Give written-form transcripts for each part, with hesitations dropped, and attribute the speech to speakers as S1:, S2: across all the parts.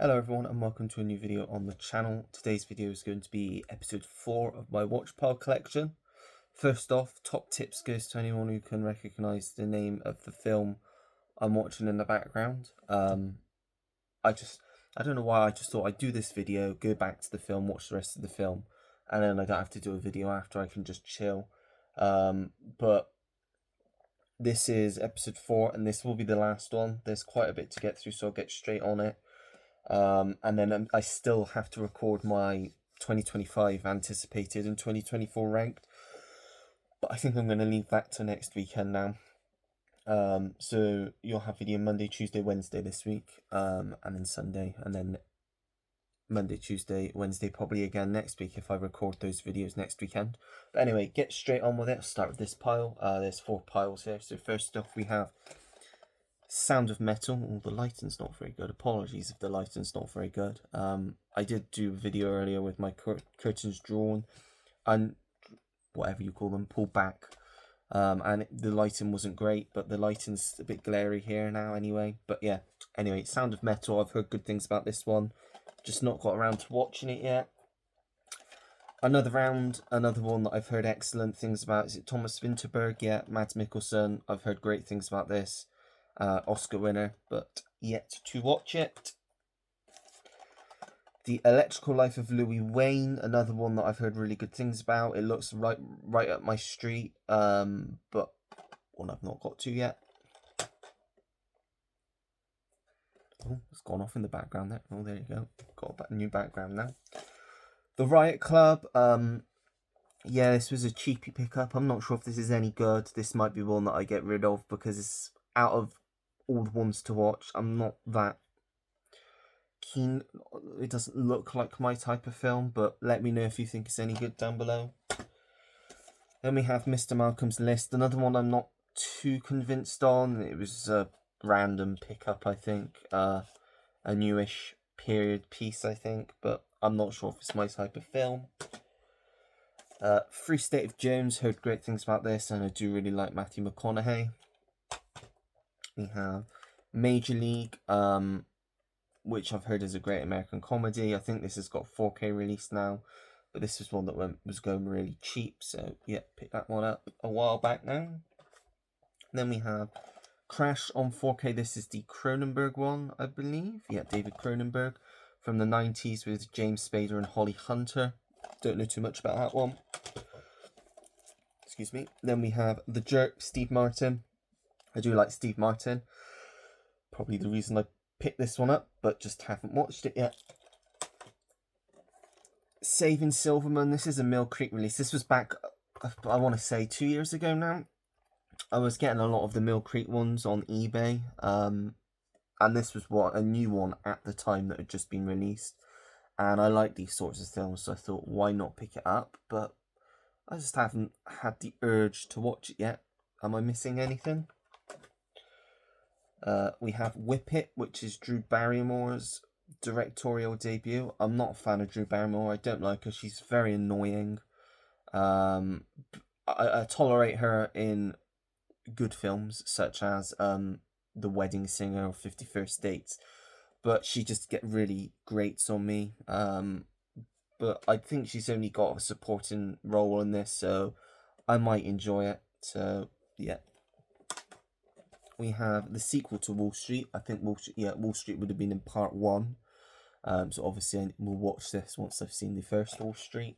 S1: Hello everyone and welcome to a new video on the channel. Today's video is going to be episode 4 of my watch pile collection. First off, top tips goes to anyone who can recognise the name of the film I'm watching in the background. I don't know why, I just thought I'd do this video, go back to the film, watch the rest of the film, and then I don't have to do a video after, I can just chill. But this is episode 4 and this will be the last one. There's quite a bit to get through, so I'll get straight on it. And then I still have to record my 2025 anticipated and 2024 ranked, but I think I'm going to leave that to next weekend now. So you'll have video Monday, Tuesday, Wednesday this week, and then Sunday, and then Monday, Tuesday, Wednesday probably again next week if I record those videos next weekend. But anyway, get straight on with it. I'll start with this pile. There's 4 piles here. So first off we have Sound of Metal. Oh, the lighting's not very good. Apologies if the lighting's not very good. I did do a video earlier with my curtains drawn and whatever you call them pulled back, and the lighting wasn't great, but the lighting's a bit glary here now anyway. But yeah, anyway, Sound of Metal, I've heard good things about this one, just not got around to watching it yet. Another one that I've heard excellent things about. Is it Thomas Vinterberg? Yeah, Mads Mikkelsen. I've heard great things about this. Oscar winner, but yet to watch it. The Electrical Life of Louis Wayne, another one that I've heard really good things about. It looks right up my street, but one I've not got to yet. Oh, it's gone off in the background there. Oh, there you go. Got a new background now. The Riot Club. Yeah, this was a cheapy pickup. I'm not sure if this is any good. This might be one that I get rid of because it's out of all the ones to watch. I'm not that keen. It doesn't look like my type of film, but let me know if you think it's any good down below. Then we have Mr. Malcolm's List, another one I'm not too convinced on. It was a random pickup, I think, a newish period piece, I think, but I'm not sure if it's my type of film. Free State of Jones, heard great things about this, and I do really like Matthew McConaughey. We have Major League, which I've heard is a great American comedy. I think this has got 4K release now, but this was one that was going really cheap, so yeah, picked that one up a while back now. Then we have Crash on 4K. This is the Cronenberg one, I believe. Yeah, David Cronenberg from the 90s with James Spader and Holly Hunter. Don't know too much about that one. Excuse me. Then we have The Jerk, Steve Martin. I do like Steve Martin. Probably the reason I picked this one up, but just haven't watched it yet. Saving Silverman. This is a Mill Creek release. This was back, I want to say, 2 years ago now. I was getting a lot of the Mill Creek ones on eBay, and this was a new one at the time that had just been released. And I like these sorts of films, so I thought, why not pick it up? But I just haven't had the urge to watch it yet. Am I missing anything? We have Whip It, which is Drew Barrymore's directorial debut. I'm not a fan of Drew Barrymore. I don't like her. She's very annoying. I tolerate her in good films, such as The Wedding Singer or 50 First Dates, but she just really grates on me. But I think she's only got a supporting role in this, so I might enjoy it. So yeah. We have the sequel to Wall Street. I think Wall Street would have been in part 1. So obviously we'll watch this once I've seen the first Wall Street.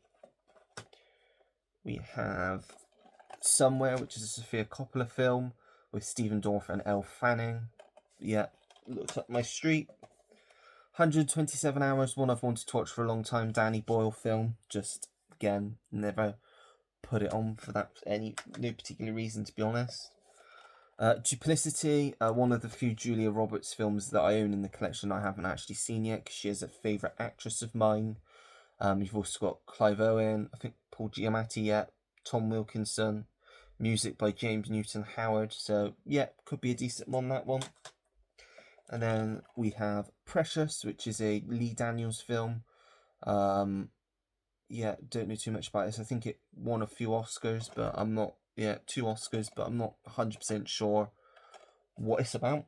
S1: We have Somewhere, which is a Sofia Coppola film with Stephen Dorff and Elle Fanning. Yeah, looks up my street. 127 Hours, one I've wanted to watch for a long time. Danny Boyle film. Just, again, never put it on for no particular reason, to be honest. Duplicity, one of the few Julia Roberts films that I own in the collection I haven't actually seen yet, because she is a favourite actress of mine. You've also got Clive Owen, I think Paul Giamatti, Tom Wilkinson, music by James Newton Howard, so yeah, could be a decent one, that one. And then we have Precious, which is a Lee Daniels film. Yeah, don't know too much about this. I think it won a few Oscars, but I'm not, 2 Oscars, but I'm not 100% sure what it's about.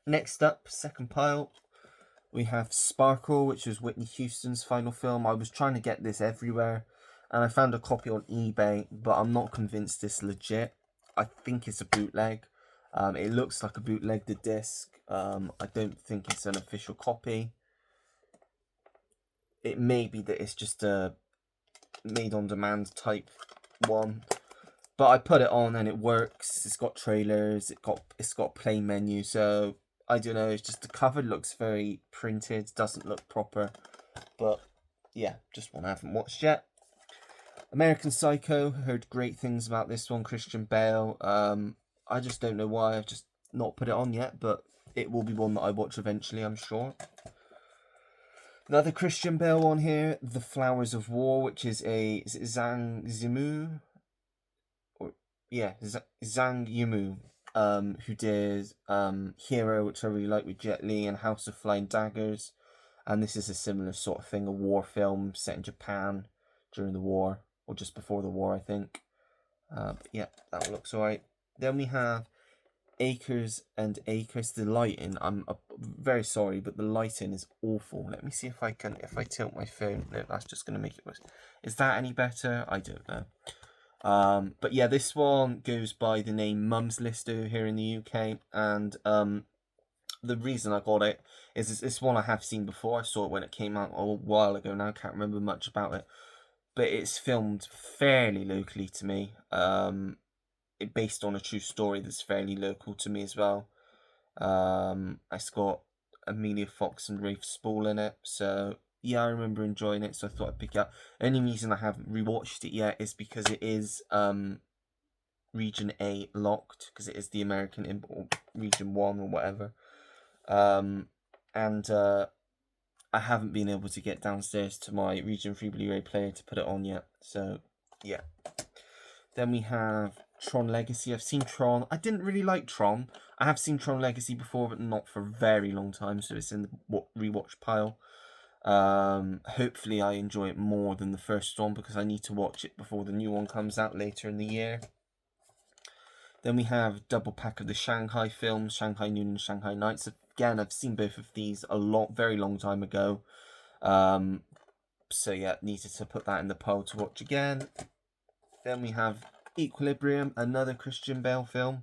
S1: Next up, second pile, We have Sparkle, which was Whitney Houston's final film. I was trying to get this everywhere, and I found a copy on eBay, but I'm not convinced it's legit. I think it's a bootleg. It looks like a bootleg, the disc. I don't think it's an official copy. It may be that it's just a made-on-demand type one. But I put it on and it works. It's got trailers. It's got play menu. So I don't know. It's just the cover looks very printed. Doesn't look proper. But yeah, just one I haven't watched yet. American Psycho. Heard great things about this one. Christian Bale. I just don't know why I've just not put it on yet. But it will be one that I watch eventually, I'm sure. Another Christian Bale one here. The Flowers of War, which is is it Zhang Zimu? Yeah, Zhang Yimou, who did Hero, which I really like with Jet Li, and House of Flying Daggers. And this is a similar sort of thing, a war film set in Japan during the war, or just before the war, I think. But yeah, that one looks alright. Then we have Acres and Acres. The lighting, I'm very sorry, but the lighting is awful. Let me see if I tilt my phone. No, that's just going to make it worse. Is that any better? I don't know. But yeah, this one goes by the name Mum's List here in the UK, and the reason I got it is this one I have seen before. I saw it when it came out a while ago now, I can't remember much about it, but it's filmed fairly locally to me. Based on a true story that's fairly local to me as well. It's got Amelia Fox and Rafe Spall in it, so yeah, I remember enjoying it, so I thought I'd pick it up. Only reason I haven't rewatched it yet is because it is Region A locked, because it is the American import, Region 1 or whatever. And I haven't been able to get downstairs to my Region 3 Blu-ray player to put it on yet, so yeah. Then we have Tron Legacy. I've seen Tron. I didn't really like Tron. I have seen Tron Legacy before, but not for a very long time, so it's in the rewatch pile. Hopefully I enjoy it more than the first one, because I need to watch it before the new one comes out later in the year. Then we have double pack of the Shanghai films, Shanghai Noon and Shanghai Nights. Again, I've seen both of these very long time ago. So yeah, needed to put that in the pile to watch again. Then we have Equilibrium, another Christian Bale film.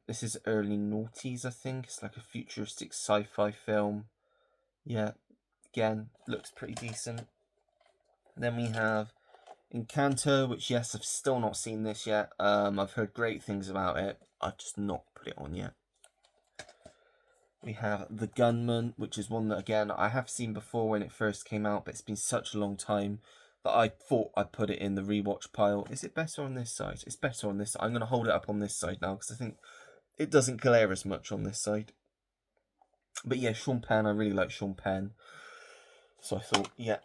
S1: This is early noughties, I think. It's like a futuristic sci-fi film. Yeah, again, looks pretty decent. Then we have Encanto, which, yes, I've still not seen this yet. I've heard great things about it. I've just not put it on yet. We have The Gunman, which is one that, again, I have seen before when it first came out, but it's been such a long time that I thought I'd put it in the rewatch pile. Is it better on this side? It's better on this side. I'm going to hold it up on this side now, because I think it doesn't glare as much on this side. But yeah, Sean Penn, I really like Sean Penn. So I thought, yeah,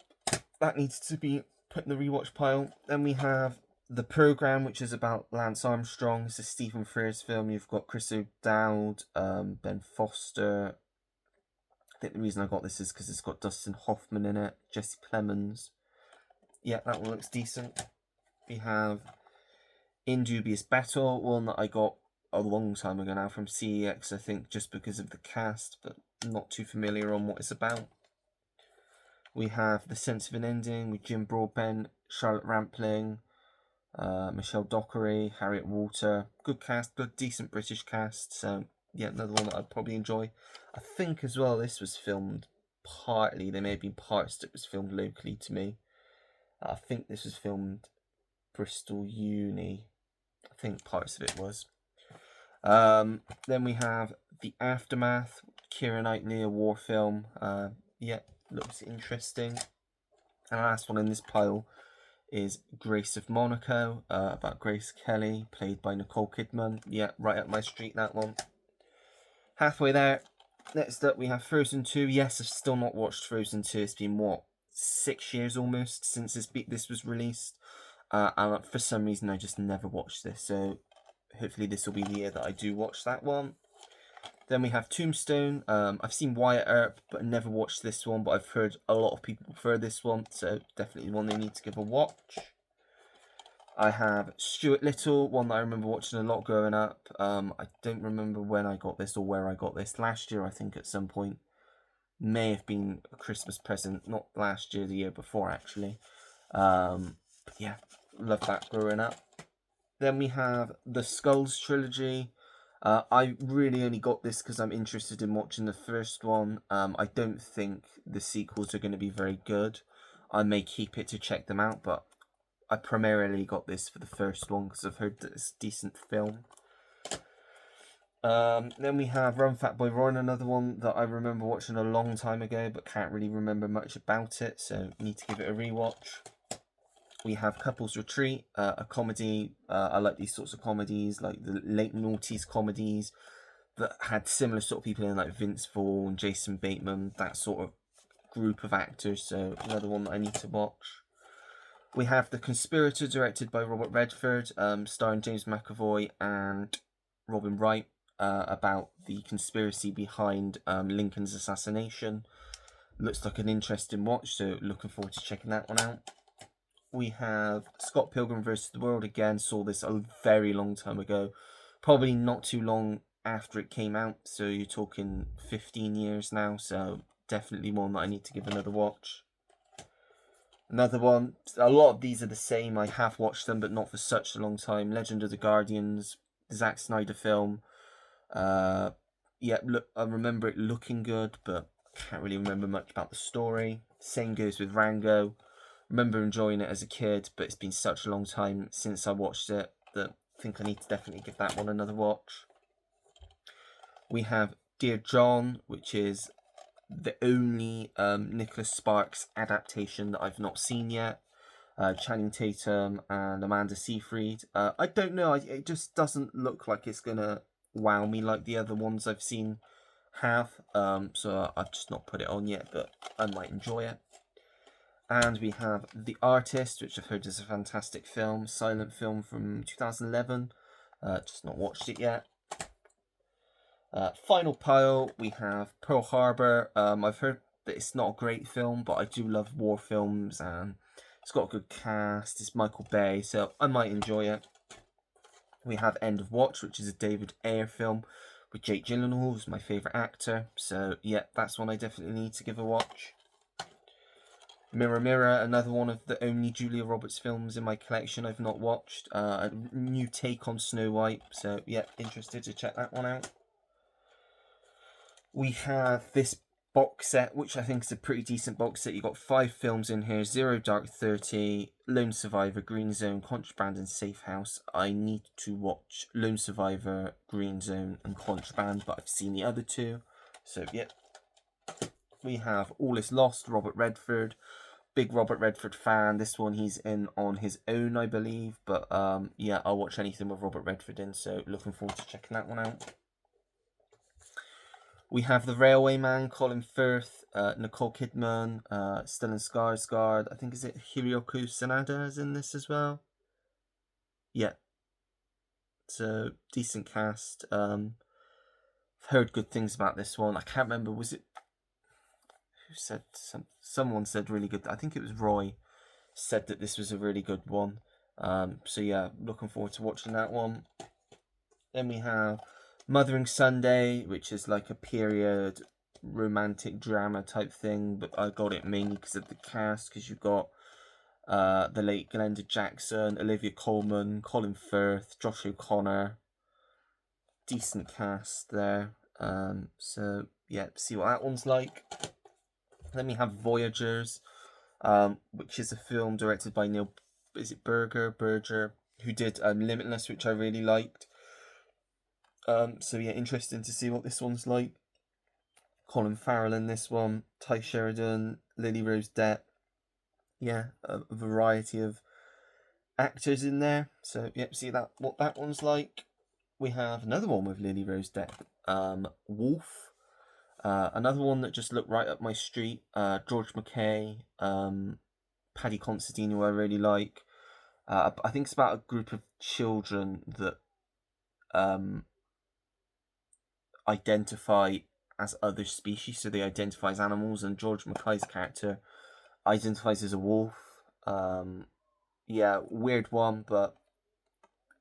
S1: that needs to be put in the rewatch pile. Then we have The Program, which is about Lance Armstrong. It's a Stephen Frears film. You've got Chris O'Dowd, Ben Foster. I think the reason I got this is because it's got Dustin Hoffman in it, Jesse Plemons. Yeah, that one looks decent. We have In Dubious Battle, one that I got a long time ago now from CEX, I think, just because of the cast, but not too familiar on what it's about. We have The Sense of an Ending with Jim Broadbent, Charlotte Rampling, Michelle Dockery, Harriet Walter. Good cast, good, decent British cast. So, yeah, another one that I'd probably enjoy. I think as well this was filmed partly, there may have been parts that was filmed locally to me. I think this was filmed Bristol Uni. I think parts of it was. Then we have The Aftermath, Keira Knightley, a war film. Yeah, looks interesting. And the last one in this pile is Grace of Monaco, about Grace Kelly, played by Nicole Kidman. Yeah, right up my street, that one. Halfway there. Next up, we have Frozen 2. Yes, I've still not watched Frozen 2. It's been, what, 6 years almost since this was released. And for some reason, I just never watched this. So hopefully this will be the year that I do watch that one. Then we have Tombstone. I've seen Wyatt Earp, but never watched this one. But I've heard a lot of people prefer this one, so definitely one they need to give a watch. I have Stuart Little, one that I remember watching a lot growing up. I don't remember when I got this or where I got this. Last year, I think, at some point. may have been a Christmas present, not last year, the year before actually. But yeah, love that growing up. Then we have the Skulls trilogy. I really only got this because I'm interested in watching the first one. I don't think the sequels are going to be very good. I may keep it to check them out, but I primarily got this for the first one because I've heard that it's a decent film. Then we have Run Fat Boy Run, another one that I remember watching a long time ago, but can't really remember much about it, so need to give it a rewatch. We have Couples Retreat, a comedy. I like these sorts of comedies, like the late noughties comedies that had similar sort of people in, like Vince Vaughn, Jason Bateman, that sort of group of actors. So another one that I need to watch. We have The Conspirator, directed by Robert Redford, starring James McAvoy and Robin Wright, about the conspiracy behind Lincoln's assassination. Looks like an interesting watch, so looking forward to checking that one out. We have Scott Pilgrim vs. the World again. Saw this a very long time ago. Probably not too long after it came out. So you're talking 15 years now. So definitely one that I need to give another watch. Another one. A lot of these are the same. I have watched them, but not for such a long time. Legend of the Guardians. The Zack Snyder film. Yeah, look, I remember it looking good, but can't really remember much about the story. Same goes with Rango. Remember enjoying it as a kid, but it's been such a long time since I watched it that I think I need to definitely give that one another watch. We have Dear John, which is the only Nicholas Sparks adaptation that I've not seen yet. Channing Tatum and Amanda Seyfried. I don't know, it just doesn't look like it's going to wow me like the other ones I've seen have. So I've just not put it on yet, but I might enjoy it. And we have The Artist, which I've heard is a fantastic film, silent film from 2011. Just not watched it yet. Final pile, we have Pearl Harbor. I've heard that it's not a great film, but I do love war films, and it's got a good cast. It's Michael Bay, so I might enjoy it. We have End of Watch, which is a David Ayer film with Jake Gyllenhaal, who's my favourite actor. So yeah, that's one I definitely need to give a watch. Mirror Mirror, another one of the only Julia Roberts films in my collection I've not watched. A new take on Snow White, so yeah, interested to check that one out. We have this box set, which I think is a pretty decent box set. You've got 5 films in here: Zero Dark 30, Lone Survivor, Green Zone, Contraband, and Safe House. I need to watch Lone Survivor, Green Zone, and Contraband, but I've seen the other 2, so yeah. We have All Is Lost, Robert Redford. Big Robert Redford fan. This one he's in on his own, I believe. But yeah, I'll watch anything with Robert Redford in, so looking forward to checking that one out. We have The Railway Man, Colin Firth, Nicole Kidman, Stellan Skarsgård. I think, is it Hiroyuki Sanada is in this as well? Yeah. So, decent cast. I've heard good things about this one. I can't remember, was it... Who said... Someone said really good... I think it was Roy said that this was a really good one. So yeah, looking forward to watching that one. Then we have Mothering Sunday, which is like a period romantic drama type thing, but I got it mainly because of the cast, because you've got the late Glenda Jackson, Olivia Colman, Colin Firth, Josh O'Connor. Decent cast there. So yeah, see what that one's like. Then we have Voyagers, which is a film directed by Neil, is it Berger, who did Limitless, which I really liked. So yeah, interesting to see what this one's like. Colin Farrell in this one, Ty Sheridan, Lily Rose Depp. Yeah, a variety of actors in there. So yep, see that what that one's like. We have another one with Lily Rose Depp, Wolf. Another one that just looked right up my street. George McKay, Paddy Considine, who I really like. I think it's about a group of children that identify as other species, so they identify as animals, and George McKay's character identifies as a wolf. Yeah, weird one, but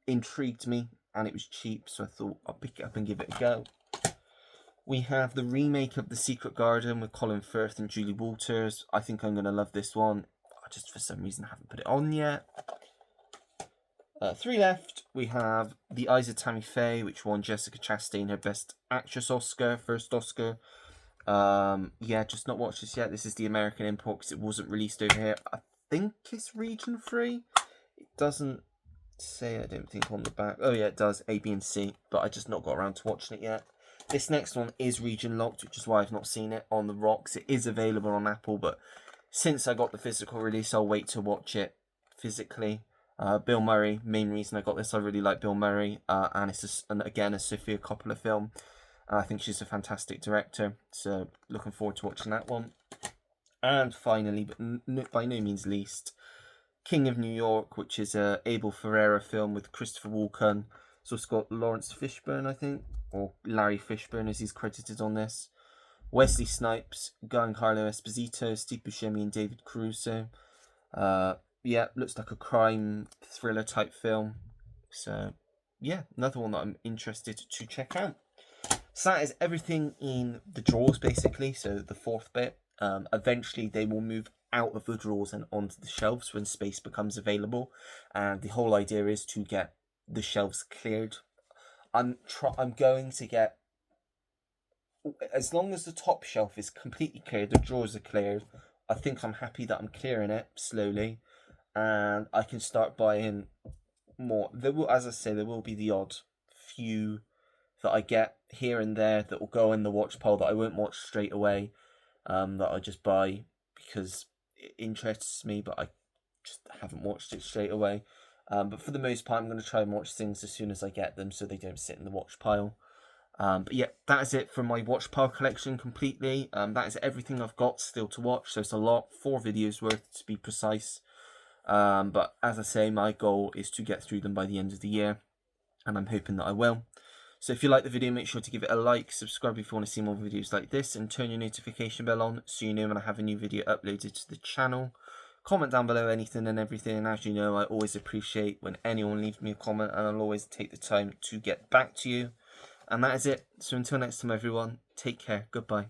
S1: intrigued me, and it was cheap, so I thought I'll pick it up and give it a go. We have the remake of The Secret Garden with Colin Firth and Julie Walters. I think I'm going to love this one. I just, for some reason, haven't put it on yet. 3 left. We have The Eyes of Tammy Faye, which won Jessica Chastain her Best Actress Oscar, first Oscar. Yeah, just not watched this yet. This is the American import because it wasn't released over here. I think it's region free. It doesn't say, I don't think, on the back. Oh yeah, it does, A, B and C, but I just not got around to watching it yet. This next one is region locked, which is why I've not seen it on the rocks. It is available on Apple, but since I got the physical release, I'll wait to watch it physically. Bill Murray, main reason I got this, I really like Bill Murray, and it's again a Sofia Coppola film. I think she's a fantastic director, so looking forward to watching that one. And finally, but by no means least, King of New York, which is a Abel Ferrara film with Christopher Walken. It's also got Lawrence Fishburne, I think, or Larry Fishburne as he's credited on this. Wesley Snipes, Giancarlo Esposito, Steve Buscemi and David Caruso. Yeah, looks like a crime thriller type film. So, yeah, another one that I'm interested to check out. So that is everything in the drawers, basically. So the fourth bit. Eventually, they will move out of the drawers and onto the shelves when space becomes available. And the whole idea is to get the shelves cleared. I'm going to get, as long as the top shelf is completely cleared, the drawers are cleared. I think I'm happy that I'm clearing it slowly, and I can start buying more. There will, as I say, there will be the odd few that I get here and there that will go in the watch pile that I won't watch straight away. That I just buy because it interests me, but I just haven't watched it straight away. But for the most part, I'm going to try and watch things as soon as I get them so they don't sit in the watch pile. But yeah, that is it from my watch pile collection completely. That is everything I've got still to watch, so it's a lot, 4 videos worth to be precise. But as I say, my goal is to get through them by the end of the year, and I'm hoping that I will. So if you like the video, make sure to give it a like, subscribe if you want to see more videos like this, and turn your notification bell on so you know when I have a new video uploaded to the channel. Comment down below anything and everything, and as you know, I always appreciate when anyone leaves me a comment, and I'll always take the time to get back to you. And that is it. So until next time, everyone, take care. Goodbye.